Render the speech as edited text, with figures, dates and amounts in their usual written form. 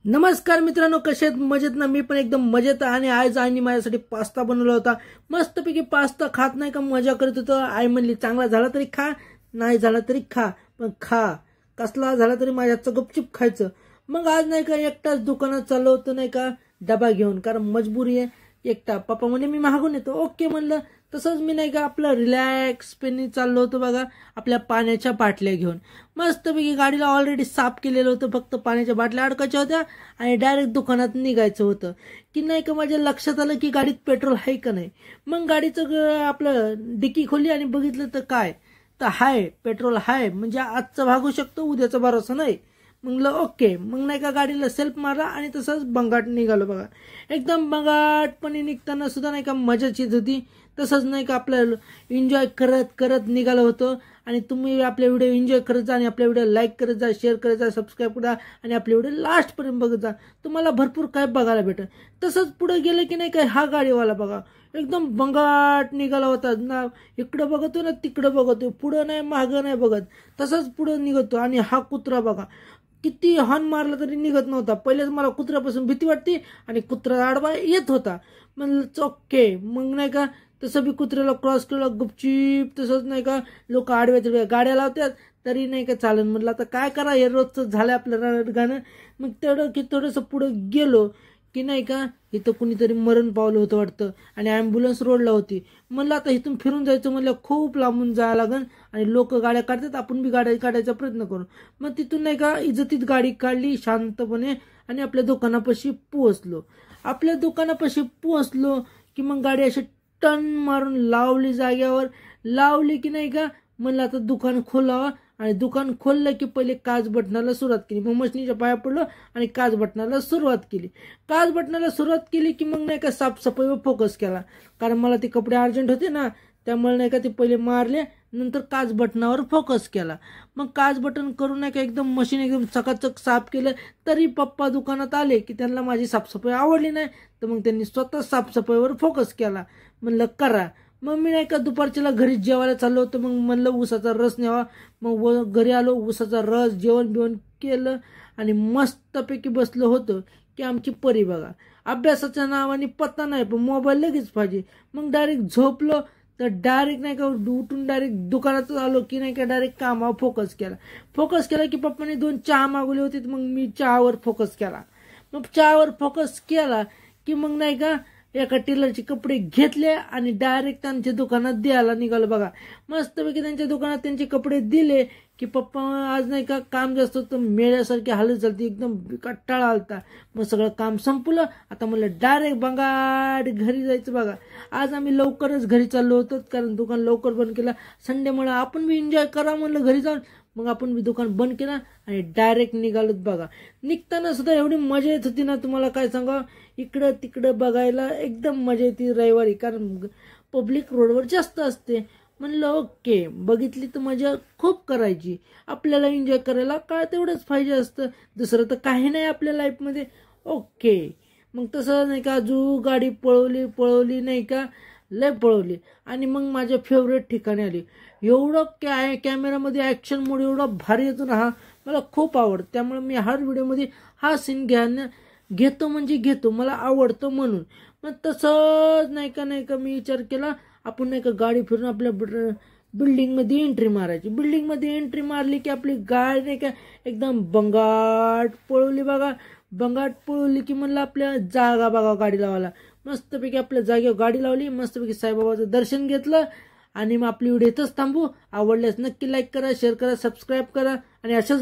नमस्कार मित्रांनो, कसे आहेत? मजेत ना? मी पण एकदम मजेत. आणि आज आईने माझ्यासाठी पास्ता बनवला होता. मस्तपैकी पास्ता खात नाही का मजा करत होतो. आई म्हणली चांगला झाला तरी खा, नाही झाला तरी खा, पण खा. कसला झाला तरी माझ्याचं गपचूप खायचं. मग आज नाही का एकटाच दुकानात चाललो होतो नाही का डबा घेऊन, कारण मजबुरी आहे. एकटा पप्पा म्हणे मी मागून येतो. ओके म्हणलं. तसंच मी नाही का आपलं रिलॅक्स पेनी चाललो होतो बघा, आपल्या पाण्याच्या बाटल्या घेऊन. मस्तपैकी गाडीला ऑलरेडी साफ केलेलं होतं, फक्त पाण्याच्या बाटल्या अडकायच्या होत्या आणि डायरेक्ट दुकानात निघायचं होतं. की नाही का माझ्या लक्षात आलं की गाडीत पेट्रोल आहे का नाही. मग गाडीचं आपलं डिकी खोलली आणि बघितलं तर काय तर हाय, पेट्रोल हाय. म्हणजे आजचं भागू शकतो, उद्याचा भरोसा नाही. म्हणलं ओके. मग नाही का गाडीला सेल्फ मारला आणि तसंच बंगाट निघालो बघा. एकदम बंगाटपणे निघताना सुद्धा नाही का मजाच येत होती. तसंच नाही का आपलं एन्जॉय करत करत निघालो होतो. आणि तुम्ही आपले व्हिडिओ एन्जॉय करत जा आणि आपल्या व्हिडिओ लाईक करत जा, शेअर करत जा, सबस्क्राईब करा आणि आपले व्हिडिओ लास्टपर्यंत बघत जा. तुम्हाला भरपूर काय बघायला भेटेल. तसंच पुढे गेलं की नाही काय हा गाडीवाला बघा एकदम बंगाट निघाला होता ना. इकडं बघतो ना तिकडं बघतो, पुढं नाही मागं नाही बघत, तसंच पुढं निघतो. आणि हा कुत्रा बघा किती हॉर्न मारला तरी निघत नव्हता. पहिलेच मला कुत्र्यापासून भीती वाटते आणि कुत्रा आडवा येत होता. म्हणलं ओके. मग नाही का तसं बी कुत्र्याला क्रॉस केलं गुपचीप. तसंच नाही का लोक आडव्या तिडव्या गाड्या लावतात तरी नाही का चालन. म्हटलं आता काय करा, हे रोजचं झालं आपलं गाणं. मग तेवढं की थोडंसं पुढं गेलो की नाही का इथं कुणीतरी मरण पावलं होतं वाटतं आणि ॲम्ब्युलन्स रोडला होती. म्हणलं आता इथून फिरून जायचं, म्हणलं खूप लांबून जायला लागेल आणि लोक गाड्या काढतात, आपण बी गाड्या काढायचा प्रयत्न करू. मग तिथून नाही का इज्जतीत गाडी काढली शांतपणे आणि आपल्या दुकानापाशी पोहोचलो. आपल्या दुकानापाशी पोहोचलो की मग गाडी अशी टन मारून लावली जाग्यावर. लावली की नाही का म्हणलं आता दुकान खोलावं. आणि दुकान खोललं की पहिले काच बटनाला सुरुवात केली. मग मशनीच्या पाया पडलो आणि काच बटनाला सुरुवात केली. काच बटनाला सुरुवात केली की मग नाही का साफसफाईवर फोकस केला, कारण मला ते कपडे अर्जंट होते ना, त्यामुळे नाही का ते पहिले मारले, नंतर काच बटनावर फोकस केला. मग काच बटन करून नाही का एकदम मशीन एकदम चकाचक साफ केलं. तरी पप्पा दुकानात आले की त्यांना माझी साफसफाई आवडली नाही, तर मग त्यांनी स्वतः साफसफाईवर फोकस केला. म्हणलं करा. मग मी नाही का दुपारच्याला घरी जेवायला चाललो होतो. मग म्हणलं ऊसाचा रस न्यावा. मग घरी आलो, ऊसाचा रस जेवण बिवण केलं आणि मस्तपैकी बसलो होतो की आमची परी बघा अभ्यासाच्या नावाने पत्ता नाही, पण मोबाईल लगेच पाहिजे. मग डायरेक्ट झोपलो तर डायरेक्ट नाही का उठून डायरेक्ट दुकानात आलो की नाही का डायरेक्ट कामावर फोकस केला. फोकस केला की पप्पाने 2 चहा मागवले होते, मग मी चहावर फोकस केला. मग चहावर फोकस केला की मग नाही का एका टेलरचे कपडे घेतले आणि डायरेक्ट त्यांच्या दुकानात द्यायला निघालो बघा. मस्तपैकी त्यांच्या दुकानात त्यांचे कपडे दिले की पप्पा आज नाही का काम जास्त होतं, मेळ्यासारखी हालत चालती, एकदम कट्टाळा आलता. मग सगळं काम संपलं. आता म्हणलं डायरेक्ट बंगाट घरी जायचं बघा. आज आम्ही लवकरच घरी चाललो होतो, कारण दुकान लवकर बंद केलं. संडेमुळे आपण बी एन्जॉय करा म्हणलं घरी जाऊन. मग आपण बी दुकान बंद केलं आणि डायरेक्ट निघालोत बघा. निघताना सुद्धा एवढी मजा येत होती ना, तुम्हाला काय सांगा. इकडं तिकडं बघायला एकदम मजा येते रविवारी, कारण पब्लिक रोडवर जास्त असते. म्हणलं ओके, बघितली तर मजा खूप करायची. आपल्याला एन्जॉय करायला काय तेवढंच पाहिजे असतं, दुसरं तर काही नाही आपल्या लाईफमध्ये. ओके. मग तसं नाही का गाडी पळवली नाही का, लय पळवली आणि मग माझ्या फेवरेट ठिकाणी आली. एवढं कॅमेरामध्ये ॲक्शन मोड एवढा भारी येतो ना, हा मला खूप आवडतं. त्यामुळे मी हर व्हिडिओमध्ये हा सीन घेतो म्हणजे घेतो, मला आवडतं म्हणून. मग तसंच नाही का मी विचार केला आपण नाही का गाडी फिरून आपल्या बिल्डिंगमध्ये एंट्री मारायची. बिल्डिंगमध्ये एंट्री मारली की आपली गाडी नाही का एकदम बंगाट पळवली बघा. बंगाट पळवली की म्हणलं आपल्या जागा बघा गाडी लावायला. मस्तपैकी आपल्या जागेवर गाडी लावली, मस्तपैकी साईबाबाचं दर्शन घेतलं आणि मग आपली व्हिडिओ इथंच थांबू. आवडल्यास नक्की लाईक करा, शेअर करा, सबस्क्राईब करा आणि अशाच